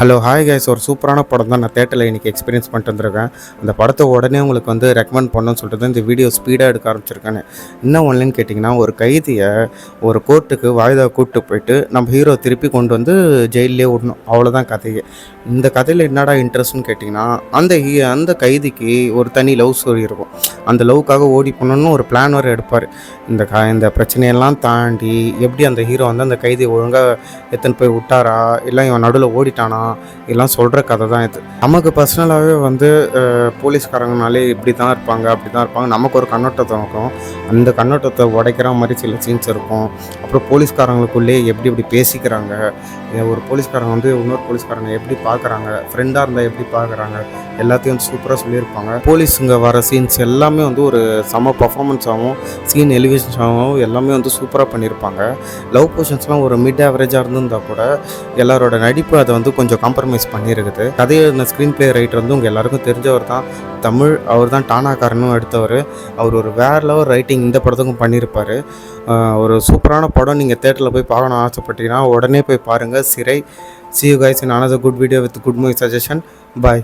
Hello hi guys, ஒரு சூப்பரான படம் தான் நான் தேட்டரில் இன்றைக்கி எக்ஸ்பீரியன்ஸ் பண்ணிட்டு வந்திருக்கேன். அந்த படத்தை உடனே உங்களுக்கு ரெக்கமெண்ட் பண்ணணும்னு சொல்லிட்டு தான் இந்த வீடியோ ஸ்பீடாக எடுக்க ஆரம்பிச்சிருக்கேன். என்ன ஒன்றுன்னு கேட்டிங்கன்னா, ஒரு கைதியை ஒரு கோர்ட்டுக்கு வாய்தா கூப்பிட்டு போயிட்டு நம்ம ஹீரோ திருப்பி கொண்டு வந்து ஜெயிலே விடணும், அவ்வளோதான் கதையே. இந்த கதையில் என்னடா இன்ட்ரெஸ்ட்னு கேட்டிங்கன்னா, அந்த கைதிக்கு ஒரு தனி லவ் ஸ்டோரி இருக்கும். அந்த லவ்க்காக ஓடி போகணுன்னு ஒரு பிளான் வர எடுப்பார். இந்த பிரச்சனையெல்லாம் தாண்டி எப்படி அந்த ஹீரோ அந்த கைதியை ஒழுங்காக எத்தனை போய் விட்டாரா, இல்லை இவன் நடுவில் ஓடிட்டானா, இதெல்லாம் சொல்கிற கதை தான் இது. நமக்கு பர்சனலாகவே போலீஸ்காரங்கனாலே இப்படி தான் இருப்பாங்க, அப்படி தான் இருப்பாங்க, நமக்கு ஒரு கண்ணோட்டத்தை இருக்கும். அந்த கண்ணோட்டத்தை உடைக்கிற மாதிரி சில சீன்ஸ் இருக்கும். அப்புறம் போலீஸ்காரங்களுக்குள்ளே எப்படி எப்படி பேசிக்கிறாங்க, ஒரு போலீஸ்காரங்க இன்னொரு போலீஸ்காரங்க எப்படி பார்க்குறாங்க, ஃப்ரெண்டாக இருந்தால் எப்படி பார்க்குறாங்க, எல்லாத்தையும் சூப்பராக சொல்லியிருப்பாங்க. போலீஸுங்க வர சீன்ஸ் எல்லாமே ஒரு செம பர்ஃபார்மன்ஸாகவும் சீன் எலிவேஷன்ஸாகவும் எல்லாமே சூப்பராக பண்ணியிருப்பாங்க. லவ் போர்ஷன்ஸ்லாம் ஒரு மிட் ஆவரேஜாக இருந்திருந்தால் கூட எல்லாரோட நடிப்பு அதை கொஞ்சம் காம்ப்ரமைஸ் பண்ணியிருக்குது. கதையை இந்த ஸ்க்ரீன் பிளே ரைட்டர் உங்கள் எல்லாருக்கும் தெரிஞ்சவர் தான். தமிழ் அவர் தான் டானாக்காரனும் எடுத்தவர். அவர் ஒரு வேறு லெவல் ரைட்டிங் இந்த படத்துக்கும் பண்ணியிருப்பார். ஒரு சூப்பரான படம். நீங்கள் தேட்டரில் போய் பார்க்கணும் ஆசைப்பட்டீங்கன்னா உடனே போய் பாருங்கள். சிறை. See you guys in another good video with good movie suggestion. Bye.